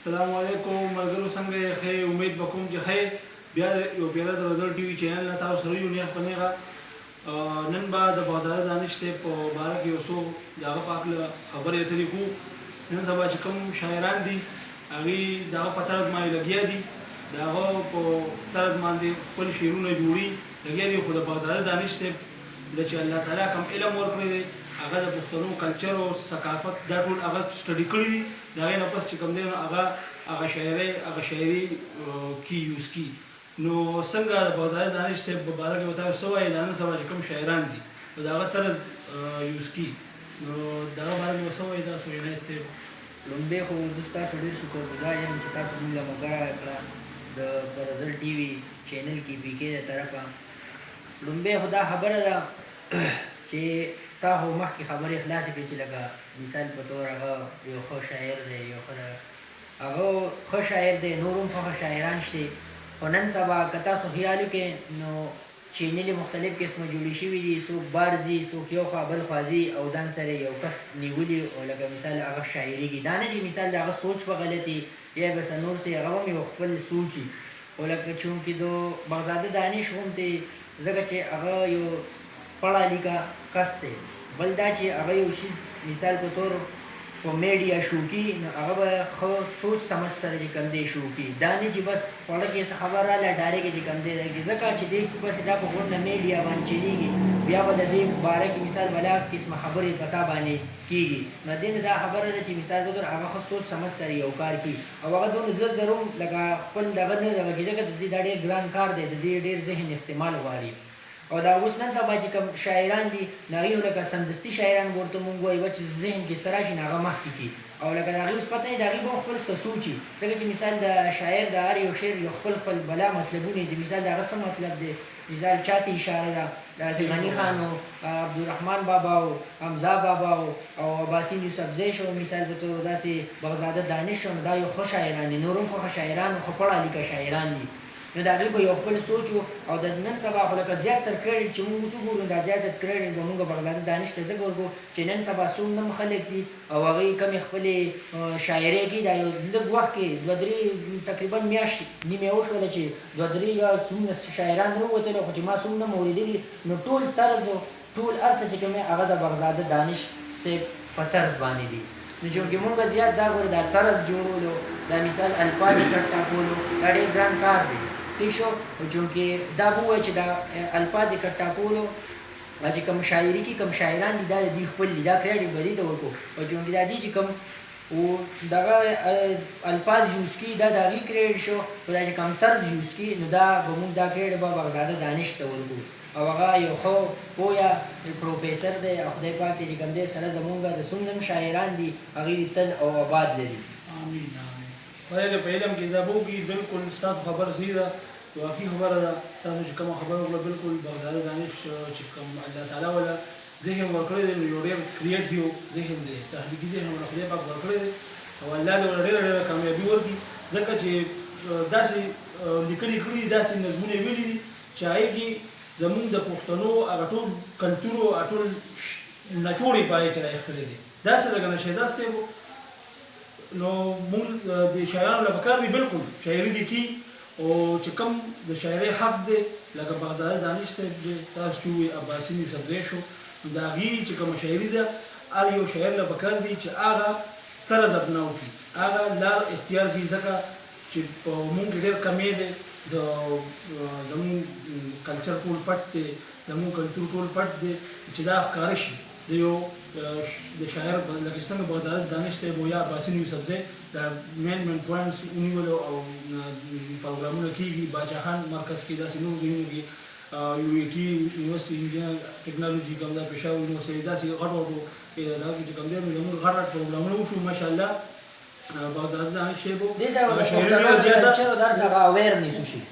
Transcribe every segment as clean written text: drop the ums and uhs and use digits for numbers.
السلام علیکم ملګرو څنګه یې ښه امید به کوم چې ښه بیا یو پیاله د رضا ټي وي چینل نه تاسو سره یو نیغ په نیغه نن به د بازار دانش صاحب په باره کې یو څو د هغه په هکله خبرې اترې کوو. نن سبا چې کوم شاعران دي هغوی د هغه په طرز باندې لګیا دي، د هغه په طرز باندې خپل شعرونه جوړي لګیا دي، خو د بازار دانش صاحب د چې الله تعالی کوم علم ورکړی دی هغه د پښتنو کلچر او ثقافت دا ټول هغه سټډي کړي دي. د هغې نه پس چې کوم دی نو هغه شاعري کې یوز کي. نو څنګه د بازار دانش صاحب په باره کې ورته څه وایي دا نن سبا چې کوم شاعران دي د هغه طرز یوز کي، نو د هغه باره کې به څه وایي تاسو عنایت صاحب؟ لومبۍ خو زه ستاسو ډېر شکرګزار یم چې تاسو موږ له ملګری کړه د رضا ټي وي چینل کې بي کې د طرفه. لومبۍ خو دا خبره ده چې تا خو مخکې خبرې خلاصې کړې چې لکه مثال په طور هغه یو ښه شاعر دی، یو هغه ښه شاعر دی، نور هم ښه شاعران شته. خو نن سبا که تاسو خیال وکړئ نو چینلې مختلف قسمه جوړې شوي دي، څوک بار ځي، څوک یو خوا بل خوا ځي او ځان سره یو کس نیولي او لکه مثال هغه شاعرېږي. دا نه چې مثال د هغه سوچ په غلطي یا به څه نور څه هغه هم یو خپل سوچ وي. خو لکه چونکې د بغداد دانش غوندې ځکه چې هغه یو پړه لیکه کس دی، بل دا چې هغه یو شي مثال په طور په میډیا شو کي نو هغه به ښه سوچ سمج سره چې کوم دی شو کي، دا نه چې بس پړه کې څه خبر راغله ډایرکټ چې کوم دی راځي. ځکه چې دی بس دا په غونډه میډیا باندې چلیږي، بیا به د دې باره کې مثال بلا قسمه خبرې پتا باندې کېږي. نو دې نه دا خبره ده چې مثال په طور هغه ښه سوچ سمج سره یو کار کي او هغه دومره زر زر هم لکه خپل دغه نه دغه کېږي، ځکه د دې دا ډېر ګران کار دی، د دې ډېر ذهن استعمال غواړي. او دا اوس نن سبا چې کوم شاعران دي نو هغوی لکه سمدستي شاعران ورته مونږ وایو چې ذهن کې څه راشي نو هغه مخکې کي او لکه د هغوی اوس پته نه د هغوی به خپل څه سوچي. ځکه چې مثال د شاعر د هر یو شعر یو خپل بلا مطلبونه دي. مثال د هغه څه مطلب دی، مثال چاته اشاره ده د غني خان او عبدالرحمن بابا او حمزه بابا او عباسین یوسفزی شو مثال په طور داسې بغداده دانش شو، نو دا یو ښه شاعران دي، نور هم ښه شاعران ښه پړه لیکه شاعران دي. نو د هغوی به یو خپل سوچ او د نن سبا خو لکه زیات تر کریډټ چې موږ اوس وګورو دا زیات تر کریډټ به موږ بغداد دانش ته ځکه ورکړو چې نن سبا څومره خلک دي او هغوی کمې خپلې شاعرۍ کوي. دا یو لږ وخت کې دوه درې تقریبا میاشتې نیمې وشوله چې دوه درې یا څومره شاعران راووتل، خو چې ما څومره مې اورېدلي نو ټول طرز ټول هر څه چې کوم هغه د بغداد دانش صاحب په طرز باندې دي. نو چونکې مونږ زیات دا ګورو دا طرز جوړولو دا مثال الفاظ کټا کولو دا ډېر ګران کار دی. ٹھیک شو، چونکې دا به ووایي چې دا الفاظ کټا کولو چې کوم شاعري کې کوم شاعران دي دا د دوی خپل دي، دا کریډټ به دې ته ورکړو. او چونکې دا دي چې کوم دغه الفاظ یوز کي دا د هغوی کریډټ شو، خو دا چې کوم طرز یوز کي نو دا به مونږ دا کریډټ به بغداده دانش ته ورکړو. او هغه یو ښه پوهه پروفیسر دی او خدای پاک چې کوم دی سره زمونږ د څومره شاعران دي هغوی تل او آباد لري. آمین آمین. خدای دې په علم کې اضافه وکړي. بلکل ستاسو خبره صحیح ده، واقعي خبره ده. تاسو چې کومه خبره وکړه بلکل بغداد دانش چې کوم الله تعالی ولا ذهن ورکړی دی یو ډېر کریټیو ذهن دی، تخلیقي ذهن ورته خدای پاک ورکړی دی او الله دې ورته ډېره کامیابي ورکړي. ځکه چې داسې لیکلي کړي دي، داسې نظمونه ویلي دي چې هغې کې زمونږ د پښتنو هغه ټول کلتور او ټول نچوړې په هغې کې راایښتلې دي. داسې لکه نشهزاد صاحب نو مونږ د شاعرانو له پکار دي بلکل شاعري دي کي او چې کوم د شاعرۍ حق دی لکه بغداد دانش صاحب دی، تاسو چې ووایي عباسین یوسفزی شو، نو د هغې چې کومه شاعري ده هر یو شاعر له پکار دی چې هغه طرز ابنا وکړي، هغه لار اختیار کړي. ځکه چې په مونږ کې ډېر کمی دی، د زمونږ کلچر ټول پټ دی، زمونږ کلتور ټول پټ دی چې دا ښکاره شي. د یو د شاعر لکه څنګه بغداد دانش صاحب او یا عباسین یوسفزی دا مین پوینټس ونیولو او پروګرامونه کېږي. باچا خان مرکز کې داسې نور ځایونو کې یو ای ټي یونیورسټي انجینر ټیکنالوجي کوم دا پېښور یونیورسټي داسې غټ غټو دغه کې چې کوم دی نو زموږ غټ غټ پروګرامونه وشو ماشاءالله. بغداد دانش صاحب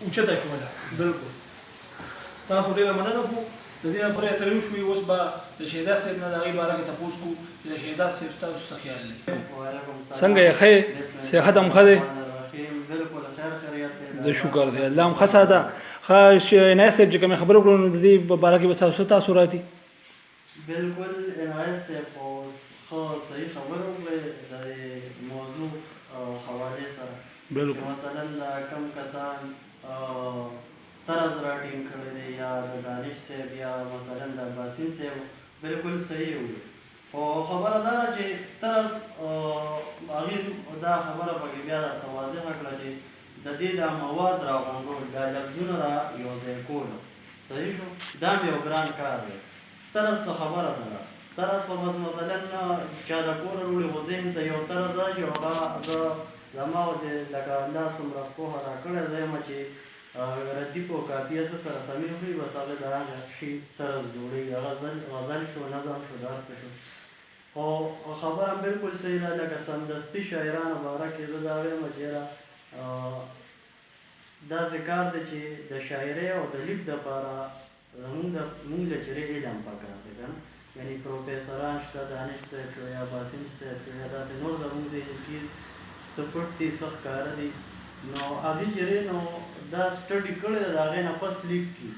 اوچته شوله بلکل. ستاسو ډېره مننه کوو. د دې نه پرې اترې وشوې، اوس به د شهزاد صاحب نه د هغې باره کې تپوس کوو چې د شهزاد صاحب ستاسو څه خیال دی. څنګه یې ښه یې؟ صحت هم ښه دی؟ زه شکر دی الله هم ښه ساته. ښه عنایت صاحب چې کومې خبرې وکړو نو د دې په باره کې به ستاسو څه تاثرات دي؟ بلکل عنایت صاحب ښه صحیح خبره وکړې د موضوع حوالې سره بالکل مثلا دا کم کسان طرز راټینګ کړی دی یا د دانش صاحب یا مثلا د باسین صاحب بالکل صحیح وي خو خبره دا ده چې طرز هغې دا خبره پکې بیا درته واضحه کړه چې د دې دا مواد راغونډول دا لفظونه را یو ځای کول صحیح شو دا مې یو ګران کار دی طرز څه خبره نه ده طرز خو بس مثلا چا د کوره وړي خو ذهن ته یو طرز راشي او هغه زه زما چې لکه الله څومره پوهه راکړې ده یم چې ردیف او کافیه سره سمې وکړي بس هغه د هغه شي طرز جوړوي هغه غزل شو نظم شو دا څه شو خو خبره بالکل صحیح ده لکه سمدستي شاعرانو باره کې زه دا وایم چې یاره داسې کار دی چې د شاعرۍ او د لیک دپاره مونږ له چېرې علم پکار دی که نه یعنې پروفیسران شته دانش صاحب شو یا باسم صاحب شو یا داسې نور زمونږ ذهن کې څه پټ دي څه ښکاره دي نو هغې چېرې نو دا سټډي کړی ده د هغې نه پس لیک کړي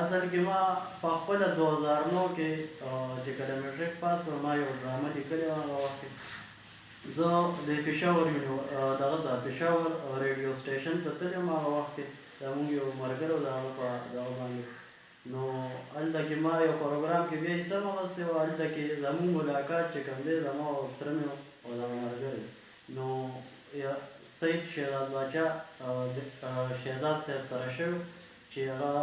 اصل کې ما په خپله 2009 کې چې کله میټریک پاس کړم ما یو ډرامه لیکلې وه هغه وخت کې زه د پېښور دغه د پېښور ریډیو سټیشن ته تللی وم هغه وخت کې زمونږ یو ملګری و د هغه په دغه باندې نو هلته کې ما یو پروګرام کې بیا حصه واخیستې وه هلته کې زمونږ ملاقات چې کوم دی زما او تره مې او دغه ملګری نو سید شهزاد باچا شهزاد صاحب سره شوی چې هغه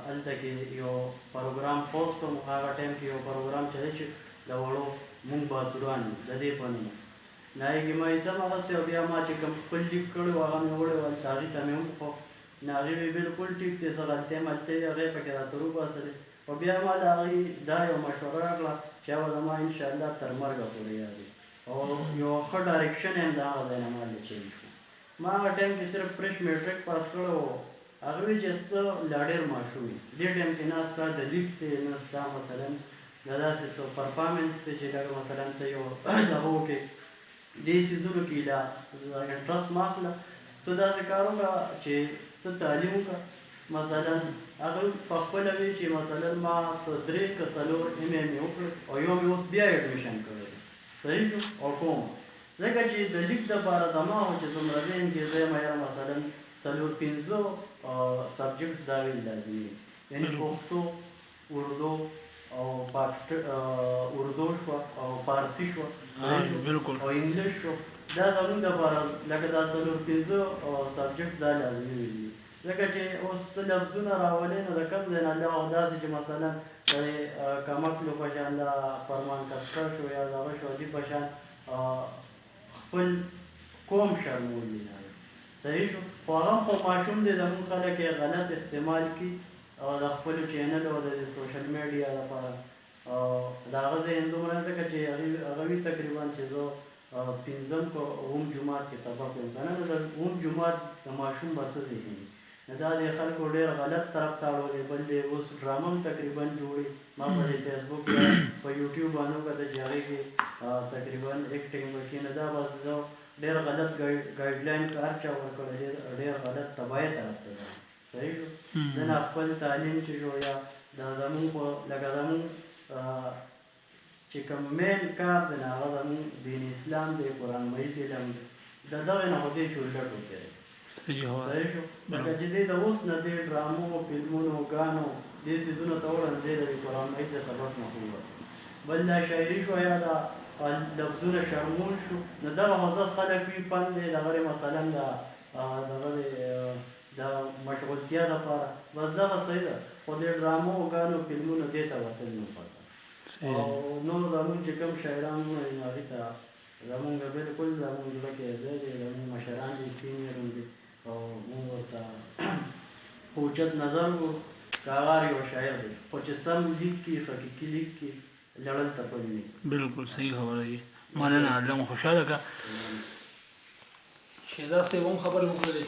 هلته کې یو پروګرام پوسټ کوم هغه ټایم کې یو پروګرام چلی چې د وړو مونږ بهادران یو د دې په نوم نو هغې کې ما حصه واخیستې او بیا ما چې کوم خپل لیک کړی و هغه مې وړی و هلته هغې ته مې هم خو نو هغې مې بالکل ټیک دی څه غلطۍ ملطۍ دي هغې پکې راته وباسلې او بیا ما د هغې دا یو مشوره راکړه چې هغه زما انشاءالله تر مرګه پورې یاد وي او یو ښه ډایرکشن یې هم د هغه ځای نه ما له چینج شو ما هغه ټایم کې صرف فرش میټریک پاس کړی و هغه وایي چې سته لا ډېر ماشوم یې دې ټایم کې نه ستا د لیک دی نه ستا مثلا د داسې څه پرفارمنس دی چې لکه مثلا ته یو دغه وکړې دې څیزونو کې لا انټرست مه اخله ته داسې کار وکړه چې ته تعلیم وکړه مثلا هغه په خپله وایي چې مثلا ما څه 3 که 4 ایم ایم مې وکړه او یو مې اوس بیا ایډمیشن کړی دی صحیح شو او کوم ځکه چې د لیک دپاره زما و چې څومره ذهن کې زه یم یاره مثلا 4-5 سبجیکټ دا ویل لازمي یعنې پښتو اردو او اردو شوه او فارسي شوه او انګلیش شو دا زموږ دپاره لکه دا 4-5 سبجیکټ دا لازمي وي ځکه چې اوس ته لفظونه راولې نو د کوم ځای نه دا داسې چې مثلا د کمکلو په شان دا فرمان کسکر شو یا دغه شو دې په شان خپل قوم شرمول دي صحیح شو خو هغه خو ماشوم دی زموږ خلک یې غلط استعمال کړي او د خپلو چینل او د سوشل میډیا لپاره د هغه ذهن دومره ځکه چې هغه وي تقریبا چې زه 5م په اوم جومات کې سبق وایم که نه نو د اوم جومات د ماشوم به څه ذهن وي نو دا د خلکو ډېر غلط طرف ته اړولې بل دی اوس ډرامه هم تقریبا جوړي ما په دې فیسبوک په یوټیوب باندې وکتل چې هغې کې تقریبا ایکټینګ وکړي نو دا بس زه ډېر غلط ګایډلاین هر چا ورکړی ډېر غلط تباهۍ طرف ته ځم صحیح شو زه نه خپل تعلیم چې شو یا دا زمونږ په لکه زمونږ چې کوم مین کار دی نه هغه زمونږ دین اسلام دی قرآن مجید علم دی د دغې نه خو دې چورلټ وکړی صحیح شو لکه چې دې د اوس نه دې ډرامو فلمونو ګانو دې څیزونو ته وړاندې دې د قرآن مجید د سبق نه ووت بل دا شاعري شو یا دا لفظونه شرمول شو نو دغه مزد خلک وي فن دی دغه مثلا د مشغولتیا دپاره بس دغه صحیح ده خو د ډرامو ګانو فلمونو دې ته وتل نه پته او نور زمونږ چې کوم شاعران وایي هغې ته زمونږ بالکل زمونږ زړه کې ځای دی زمونږ مشران دي سینیر هم دي او مونږ ورته اوچت نظر وو که هغه یو شاعر دی خو چې سم لیک کړي حقیقي لیک کړي لړل ته پلي وي بالکل صحیح خبره دی مننه الله مو خوشحاله کړه شهزاد صاحب هم خبرې وکړلې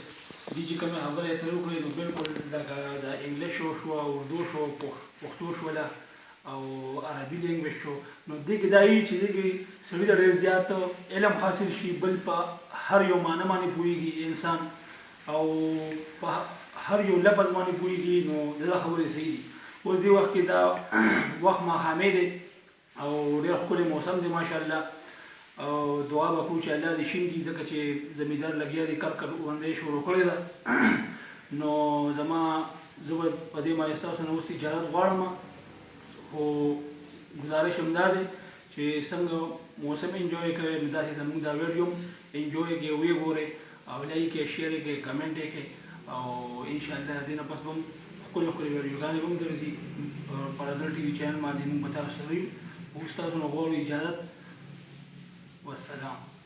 دي چې کومې خبرې یې ترې وکړې نو بالکل لکه د انګلیش شوه اردو شو پښتو شوله او عربي لینګویج شو نو دې کې دا وي چې دې کې سړي ته ډېر زیات علم حاصل شي بل په هر یو معنی باندې پوهېږي انسان او په هر یو لفظ باندې پوهېږي نو دا خبرې صحیح دي اوس دې وخت کې دا وخت ماښامې دی او ډېر ښکلی موسم دی ماشاءالله او دعا به کوو چې الله دې شین کړي ځکه چې زمیندار لګیا دی کر ونډۍ شروع کړې ده نو زما زه به په دې باندې ستاسو نه اوس اجازت غواړم خو ګزارش همدا دی چې څنګه موسم انجوی کوئ نو داسې زموږ دا ویډیو هم انجوی کړئ ویې ګورئ او لایک یې شیر یې کړئ کمنټ یې کړئ او انشاءالله د دې نه پس به هم ښکلې ښکلې ویډیوګانې به هم درځي په رزل ټي وي چینل باندې موږ به تاسو سره یو موږ ستاسو نه غواړو اجازت والسلام